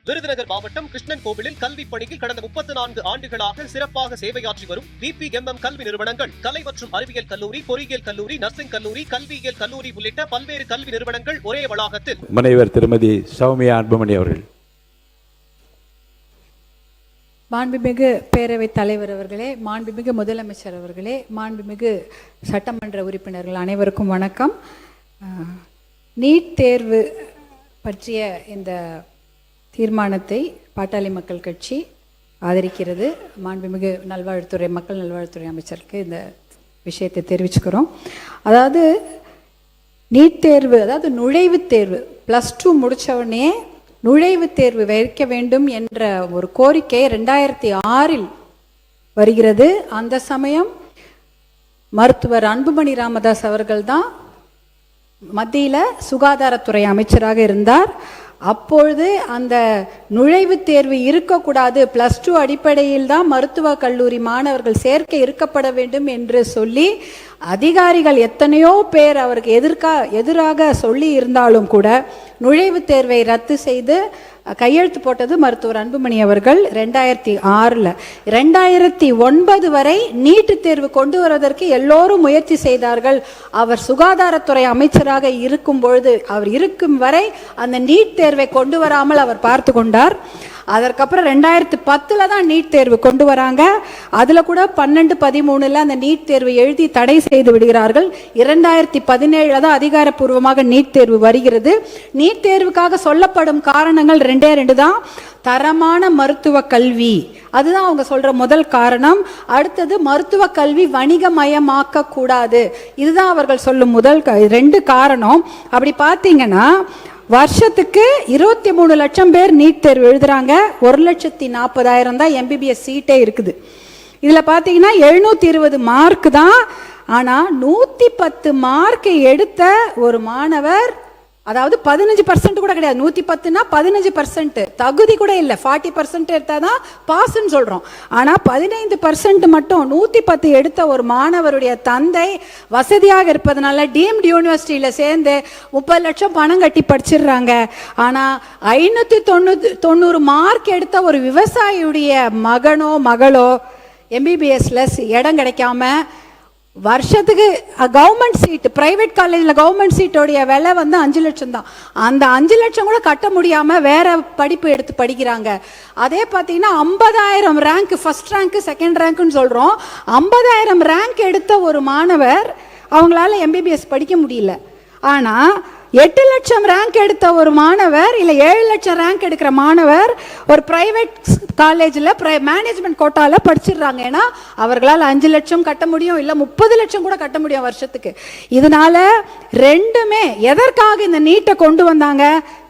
விருதுநகர் மாவட்டம் கிருஷ்ணன் கோவிலில் கல்வி பணியில் கடந்த 34 ஆண்டுகளாக சிறப்பாக சேவையாற்றி வரும் VPMM கல்வி நிறுவனங்கள், கலை மற்றும் அறிவியல் கல்லூரி, பொறியியல் கல்லூரி, நர்சிங் கல்லூரி, கல்வியியல் கல்லூரி உள்ளிட்ட பல்வேறு கல்வி நிறுவனங்கள் ஒரே வளாகத்தில். முனைவர் திருமதி சௌமியா அன்புமணி அவர்கள். மாண்புமிகு பேரவைத் தலைவர் அவர்களே, மாண்புமிகு முதலமைச்சர் அவர்களே, மாண்புமிகு சட்டமன்ற உறுப்பினர்கள் அனைவருக்கும் வணக்கம். நீட் தேர்வு பற்றிய இந்த தீர்மானத்தை பாட்டாளி மக்கள் கட்சி ஆதரிக்கிறது. மாண்புமிகு மக்கள் நல்வாழ்வுத்துறை அமைச்சருக்கு இந்த விஷயத்தை தெரிவிச்சுக்கிறோம். அதாவது நீட் தேர்வு, அதாவது நுழைவுத் தேர்வு, +2 முடித்தவொடனே நுழைவுத் தேர்வு வைக்க வேண்டும் என்ற ஒரு கோரிக்கை 2006 வருகிறது. அந்த சமயம் மருத்துவர் அன்புமணி ராமதாஸ் அவர்கள் தான் மத்தியில் சுகாதாரத்துறை அமைச்சராக இருந்தார். அப்பொழுது அந்த நுழைவுத் தேர்வு இருக்கக்கூடாது, +2 அடிப்படையில் தான் மருத்துவக் கல்லூரி மாணவர்கள் சேர்க்கை இருக்கப்பட வேண்டும் என்று சொல்லி அதிகாரிகள் எத்தனையோ பேர் அவருக்கு எதிராக சொல்லி இருந்தாலும் கூட நுழைவுத் தேர்வை ரத்து செய்து கையெழுத்து போட்டது மருத்துவர் அன்புமணி அவர்கள் 2006. 2009 வரை நீட்டு தேர்வு கொண்டு வருவதற்கு எல்லோரும் முயற்சி செய்தார்கள். அவர் சுகாதாரத்துறை அமைச்சராக இருக்கும் பொழுது, அவர் இருக்கும் வரை அந்த நீட் தேர்வை கொண்டு வராமல் அவர் பார்த்து கொண்டார். அதற்கப்புறம் 2010 தான் நீட் தேர்வு கொண்டு வராங்க. அதில் கூட 12-13 அந்த நீட் தேர்வு எழுதி தடை செய்து விடுகிறார்கள். 2017 தான் அதிகாரப்பூர்வமாக நீட் தேர்வு வருகிறது. நீட் தேர்வுக்காக சொல்லப்படும் காரணங்கள் 2 தான். தரமான மருத்துவ கல்வி, அதுதான் அவங்க சொல்ற முதல் காரணம். அடுத்தது மருத்துவ கல்வி வணிகமயமாக்க கூடாது, இதுதான் அவர்கள் சொல்லும் முதல் 2 காரணம். அப்படி பார்த்தீங்கன்னா வருஷத்துக்கு 23 லட்சம் பேர் நீட் தேர்வு எழுதுறாங்க. 1,40,000 தான் MBBS சீட்டே இருக்குது. இதில் பார்த்தீங்கன்னா 720 மார்க் தான். ஆனால் 110 மார்க் எடுத்த ஒரு மாணவர், அதாவது 15% கூட கிடையாது, 110னா 15%, தகுதி கூட இல்லை, 40% எடுத்தால் தான் பாஸ்ன்னு சொல்கிறோம். ஆனால் 15% மட்டும் 110 எடுத்த ஒரு மாணவருடைய தந்தை வசதியாக இருப்பதனால டீம்டு யூனிவர்சிட்டியில் சேர்ந்து 30 லட்சம் பணம் கட்டி படிச்சிடுறாங்க. ஆனால் 590 மார்க் எடுத்த ஒரு விவசாயியுடைய மகனோ மகளோ MBBSல இடம் கிடைக்காம வருஷத்துக்கு கவர்மெண்ட் சீட், பிரைவேட் காலேஜில் கவர்மெண்ட் சீட்டோடைய விலை 5 லட்சம் தான். அந்த 5 லட்சம் கூட கட்ட முடியாமல் வேற படிப்பு எடுத்து படிக்கிறாங்க. அதே பார்த்தீங்கன்னா 50,000 ரேங்க், ஃபர்ஸ்ட் ரேங்க் செகண்ட் ரேங்க்னு சொல்கிறோம், 50,000 ரேங்க் எடுத்த ஒரு மாணவர் அவங்களால MBBS படிக்க முடியல. ஆனால் 8 லட்சம் ரேங்க் எடுத்த ஒரு மாணவர், இல்லை 7 லட்சம் ரேங்க் எடுக்கிற மாணவர் ஒரு பிரைவேட் காலேஜில் மேனேஜ்மெண்ட் கோட்டாவில் படிச்சிடுறாங்க. ஏன்னா அவர்களால் 5 லட்சம் கட்ட முடியும், இல்லை 30 லட்சம் கூட கட்ட முடியும் வருஷத்துக்கு. இதனால ரெண்டுமே எதற்காக இந்த நீட்டை கொண்டு வந்தாங்க?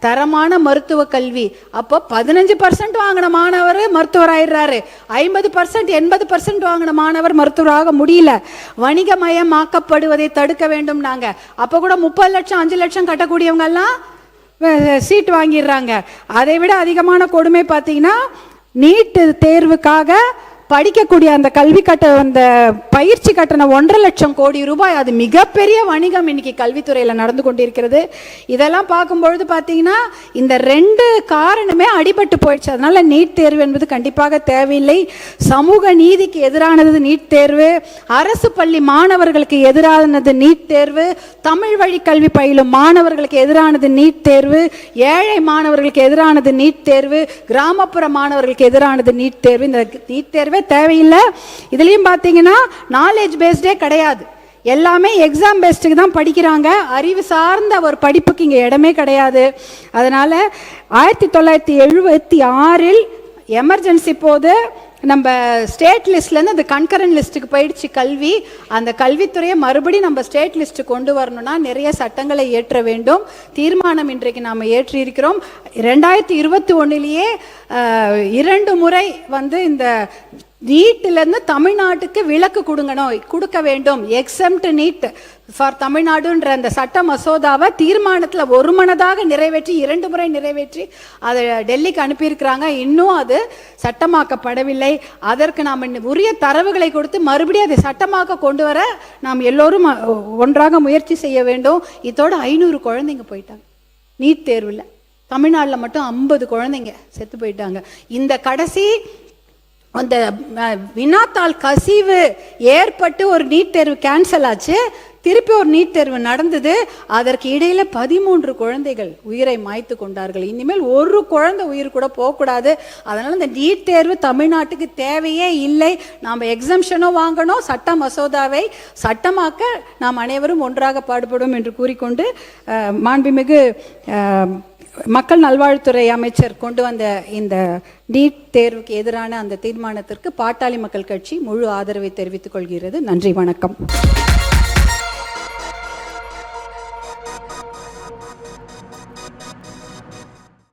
தரமான மருத்துவ கல்வி. அப்போ 15% வாங்கின மாணவர் மருத்துவர் ஆயிடுறாரு, 50% 80% வாங்கின மாணவர் மருத்துவராக முடியல. வணிகமயமாக்கப்படுவதை தடுக்க வேண்டும். நாங்க அப்போ கூட 30 லட்சம் 5 லட்சம் கட்டக்கூடியவங்க எல்லாம் சீட் வாங்கிடுறாங்க. அதை விட அதிகமான கொடுமை பார்த்தீங்கன்னா நீட் தேர்வுக்காக படிக்கக்கூடிய அந்த அந்த பயிற்சி கட்டணம் 1.5 லட்சம் கோடி ரூபாய். அது மிகப்பெரிய வணிகம் இன்னைக்கு கல்வித்துறையில் நடந்து கொண்டிருக்கிறது. இதெல்லாம் பார்க்கும்பொழுது பார்த்தீங்கன்னா இந்த 2 காரணமே அடிபட்டு போயிடுச்சு. அதனால நீட் தேர்வு என்பது கண்டிப்பாக தேவையில்லை. சமூக நீதிக்கு எதிரானது நீட் தேர்வு, அரசு பள்ளி மாணவர்களுக்கு எதிரானது நீட் தேர்வு, தமிழ் வழி கல்வி பயிலும் மாணவர்களுக்கு எதிரானது நீட் தேர்வு, ஏழை மாணவர்களுக்கு எதிரானது நீட் தேர்வு, கிராமப்புற மாணவர்களுக்கு எதிரானது நீட் தேர்வு. இந்த நீட் தேர்வு தேவையில்லை. இதுலயும் பாத்தீங்கன்னா நாலேஜ் பேஸ்டே கிடையாது, எல்லாமே எக்ஸாம் பேஸ்டுக்கு தான் படிக்கிறாங்க. அறிவு சார்ந்த ஒரு படிப்புக்கு இங்க இடமே கிடையாது. அதனால 1976 எமர்ஜென்சி போது நம்ம ஸ்டேட் லிஸ்ட்லேருந்து அந்த கன்கரண்ட் லிஸ்ட்டுக்கு போயிடுச்சு கல்வி. அந்த கல்வித்துறையை மறுபடியும் நம்ம ஸ்டேட் லிஸ்ட்டு கொண்டு வரணும்னா நிறைய சட்டங்களை ஏற்ற வேண்டும். தீர்மானம் இன்றைக்கு நாம் ஏற்றியிருக்கிறோம். 2021 2 முறை இந்த நீட்டிலேருந்து தமிழ்நாட்டுக்கு விலக்கு கொடுக்க வேண்டும். எக்ஸம்ட் நீட் ஃபார் தமிழ்நாடுன்ற அந்த சட்ட மசோதாவை தீர்மானத்தில் ஒருமனதாக நிறைவேற்றி 2 முறை நிறைவேற்றி அதை டெல்லிக்கு அனுப்பியிருக்கிறாங்க. இன்னும் அது சட்டமாக்கப்படவில்லை. அதற்கு நாம் உரிய தரவுகளை கொடுத்து மறுபடியும் அதை சட்டமாக்க கொண்டு வர நாம் எல்லோரும் ஒன்றாக முயற்சி செய்ய வேண்டும். இதோட 500 குழந்தைங்க போயிட்டாங்க நீட் தேர்வில். தமிழ்நாட்டில் மட்டும் 50 குழந்தைங்க செத்து போயிட்டாங்க. இந்த கடைசி அந்த வினாத்தாள் கசிவு ஏற்பட்டு ஒரு நீட் தேர்வு கேன்சல் ஆச்சு, திருப்பி ஒரு நீட் தேர்வு நடந்தது. அதற்கு இடையில 13 குழந்தைகள் உயிரை மாய்த்து கொண்டார்கள். இனிமேல் ஒரு குழந்தை உயிர் கூட போகக்கூடாது. அதனால இந்த நீட் தேர்வு தமிழ்நாட்டுக்கு தேவையே இல்லை. நாம் எக்ஸம்ஷனும் வாங்கணும், சட்ட மசோதாவை சட்டமாக்க நாம் அனைவரும் ஒன்றாக பாடுபடும் என்று கூறிக்கொண்டு மாண்புமிகு மக்கள் நல்வாழ்வுத்துறை அமைச்சர் கொண்டு வந்த இந்த நீட் தேர்வுக்கு எதிரான அந்த தீர்மானத்திற்கு பாட்டாளி மக்கள் கட்சி முழு ஆதரவை தெரிவித்துக் கொள்கிறது. நன்றி, வணக்கம்.